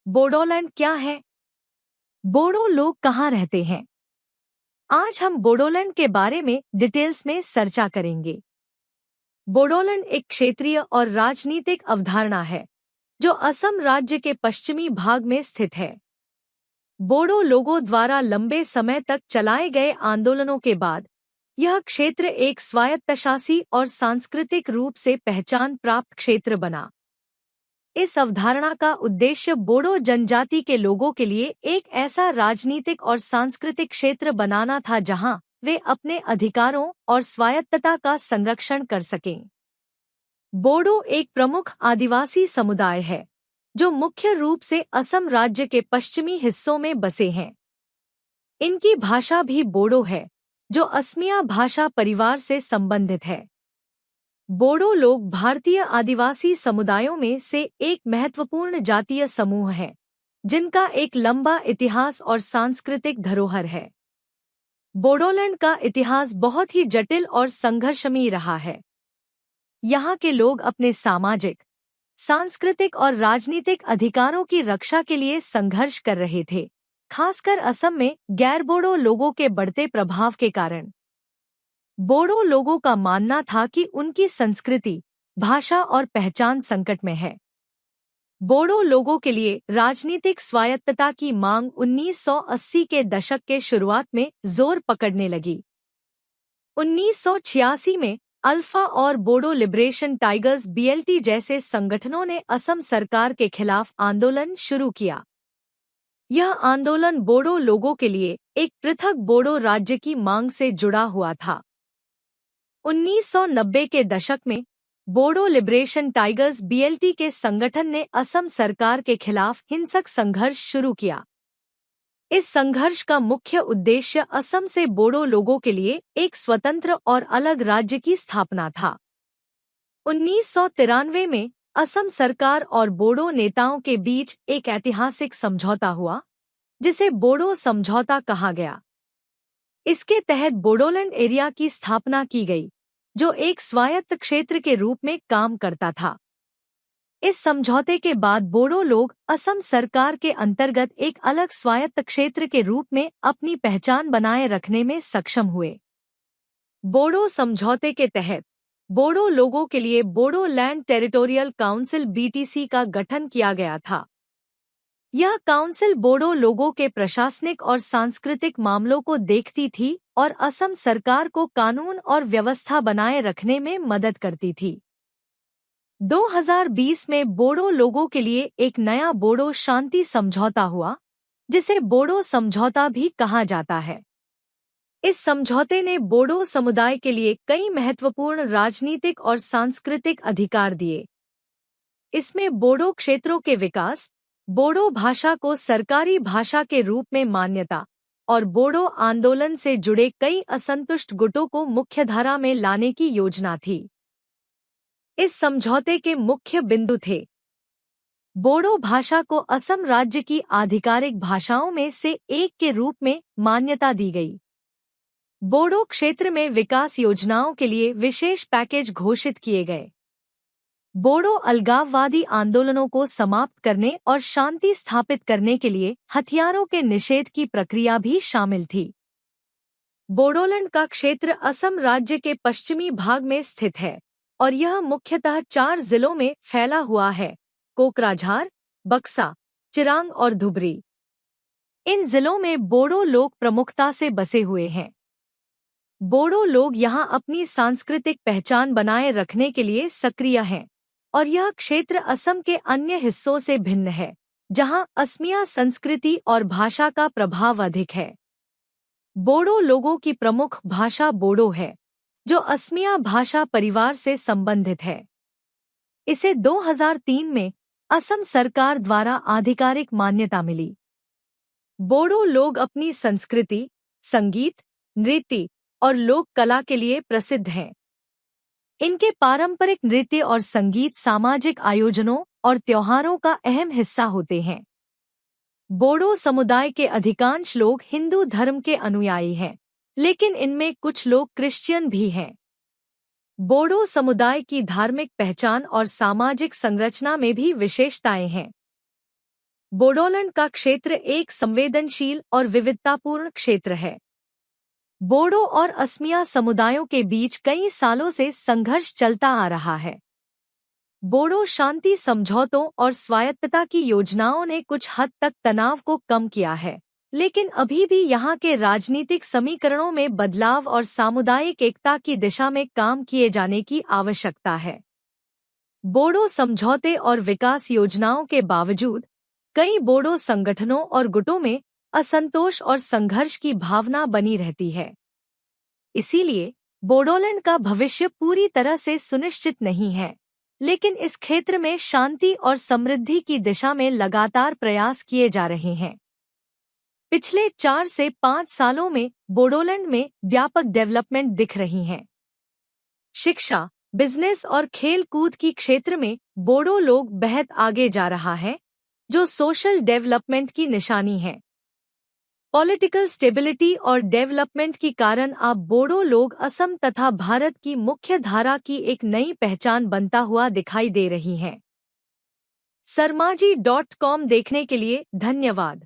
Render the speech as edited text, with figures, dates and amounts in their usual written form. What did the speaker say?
बोडोलैंड क्या है? बोडो लोग कहाँ रहते हैं? आज हम बोडोलैंड के बारे में डिटेल्स में चर्चा करेंगे। बोडोलैंड एक क्षेत्रीय और राजनीतिक अवधारणा है जो असम राज्य के पश्चिमी भाग में स्थित है। बोडो लोगों द्वारा लंबे समय तक चलाए गए आंदोलनों के बाद यह क्षेत्र एक स्वायत्तशासी और सांस्कृतिक रूप से पहचान प्राप्त क्षेत्र बना। इस अवधारणा का उद्देश्य बोडो जनजाति के लोगों के लिए एक ऐसा राजनीतिक और सांस्कृतिक क्षेत्र बनाना था जहां वे अपने अधिकारों और स्वायत्तता का संरक्षण कर सकें। बोडो एक प्रमुख आदिवासी समुदाय है जो मुख्य रूप से असम राज्य के पश्चिमी हिस्सों में बसे हैं। इनकी भाषा भी बोडो है जो असमिया भाषा परिवार से संबंधित है। बोडो लोग भारतीय आदिवासी समुदायों में से एक महत्वपूर्ण जातीय समूह है जिनका एक लंबा इतिहास और सांस्कृतिक धरोहर है। बोडोलैंड का इतिहास बहुत ही जटिल और संघर्षमयी रहा है। यहाँ के लोग अपने सामाजिक, सांस्कृतिक और राजनीतिक अधिकारों की रक्षा के लिए संघर्ष कर रहे थे, खासकर असम में गैर बोडो लोगों के बढ़ते प्रभाव के कारण। बोडो लोगों का मानना था कि उनकी संस्कृति, भाषा और पहचान संकट में है। बोडो लोगों के लिए राजनीतिक स्वायत्तता की मांग 1980 के दशक के शुरुआत में जोर पकड़ने लगी। 1986 में अल्फा और बोडो लिबरेशन टाइगर्स (BLT) जैसे संगठनों ने असम सरकार के खिलाफ आंदोलन शुरू किया। यह आंदोलन बोडो लोगों के लिए एक पृथक बोडो राज्य की मांग से जुड़ा हुआ था। 1990 के दशक में बोडो लिबरेशन टाइगर्स (BLT) के संगठन ने असम सरकार के खिलाफ हिंसक संघर्ष शुरू किया। इस संघर्ष का मुख्य उद्देश्य असम से बोडो लोगों के लिए एक स्वतंत्र और अलग राज्य की स्थापना था। 1993 में असम सरकार और बोडो नेताओं के बीच एक ऐतिहासिक समझौता हुआ, जिसे बोडो समझौता कहा गया। इसके तहत बोडोलैंड एरिया की स्थापना की गई, जो एक स्वायत्त क्षेत्र के रूप में काम करता था। इस समझौते के बाद बोडो लोग असम सरकार के अंतर्गत एक अलग स्वायत्त क्षेत्र के रूप में अपनी पहचान बनाए रखने में सक्षम हुए। बोडो समझौते के तहत बोडो लोगों के लिए Bodo land territorial council (BTC) का गठन किया गया था। यह काउंसिल बोडो लोगों के प्रशासनिक और सांस्कृतिक मामलों को देखती थी और असम सरकार को कानून और व्यवस्था बनाए रखने में मदद करती थी। 2020 में बोडो लोगों के लिए एक नया बोडो शांति समझौता हुआ, जिसे बोडो समझौता भी कहा जाता है। इस समझौते ने बोडो समुदाय के लिए कई महत्वपूर्ण राजनीतिक और सांस्कृतिक अधिकार दिए। इसमें बोडो क्षेत्रों के विकास, बोडो भाषा को सरकारी भाषा के रूप में मान्यता और बोडो आंदोलन से जुड़े कई असंतुष्ट गुटों को मुख्यधारा में लाने की योजना थी। इस समझौते के मुख्य बिंदु थे: बोडो भाषा को असम राज्य की आधिकारिक भाषाओं में से एक के रूप में मान्यता दी गई। बोडो क्षेत्र में विकास योजनाओं के लिए विशेष पैकेज घोषित किए गए। बोडो अलगाववादी आंदोलनों को समाप्त करने और शांति स्थापित करने के लिए हथियारों के निषेध की प्रक्रिया भी शामिल थी। बोडोलैंड का क्षेत्र असम राज्य के पश्चिमी भाग में स्थित है और यह मुख्यतः 4 जिलों में फैला हुआ है: कोकराझार, बक्सा, चिरांग और धुबरी। इन जिलों में बोडो लोग प्रमुखता से बसे हुए हैं। बोडो लोग यहां अपनी सांस्कृतिक पहचान बनाए रखने के लिए सक्रिय हैं और यह क्षेत्र असम के अन्य हिस्सों से भिन्न है, जहां असमिया संस्कृति और भाषा का प्रभाव अधिक है। बोडो लोगों की प्रमुख भाषा बोडो है, जो असमिया भाषा परिवार से संबंधित है। इसे 2003 में असम सरकार द्वारा आधिकारिक मान्यता मिली। बोडो लोग अपनी संस्कृति, संगीत, नृत्य और लोक कला के लिए प्रसिद्ध हैं। इनके पारंपरिक नृत्य और संगीत सामाजिक आयोजनों और त्योहारों का अहम हिस्सा होते हैं। बोडो समुदाय के अधिकांश लोग हिंदू धर्म के अनुयायी हैं, लेकिन इनमें कुछ लोग क्रिश्चियन भी हैं। बोडो समुदाय की धार्मिक पहचान और सामाजिक संरचना में भी विशेषताएं हैं। बोडोलैंड का क्षेत्र एक संवेदनशील और विविधतापूर्ण क्षेत्र है। बोडो और असमिया समुदायों के बीच कई सालों से संघर्ष चलता आ रहा है। बोडो शांति समझौतों और स्वायत्तता की योजनाओं ने कुछ हद तक तनाव को कम किया है, लेकिन अभी भी यहाँ के राजनीतिक समीकरणों में बदलाव और सामुदायिक एकता की दिशा में काम किए जाने की आवश्यकता है। बोडो समझौते और विकास योजनाओं के बावजूद कई बोडो संगठनों और गुटों में असंतोष और संघर्ष की भावना बनी रहती है। इसीलिए बोडोलैंड का भविष्य पूरी तरह से सुनिश्चित नहीं है, लेकिन इस क्षेत्र में शांति और समृद्धि की दिशा में लगातार प्रयास किए जा रहे हैं। पिछले 4 से 5 सालों में बोडोलैंड में व्यापक डेवलपमेंट दिख रही है। शिक्षा, बिजनेस और खेल कूद की क्षेत्र में बोडो लोग बहुत आगे जा रहा है, जो सोशल डेवलपमेंट की निशानी है। पॉलिटिकल स्टेबिलिटी और डेवलपमेंट के कारण अब बोडो लोग असम तथा भारत की मुख्य धारा की एक नई पहचान बनता हुआ दिखाई दे रही हैं। sarmaji.com देखने के लिए धन्यवाद।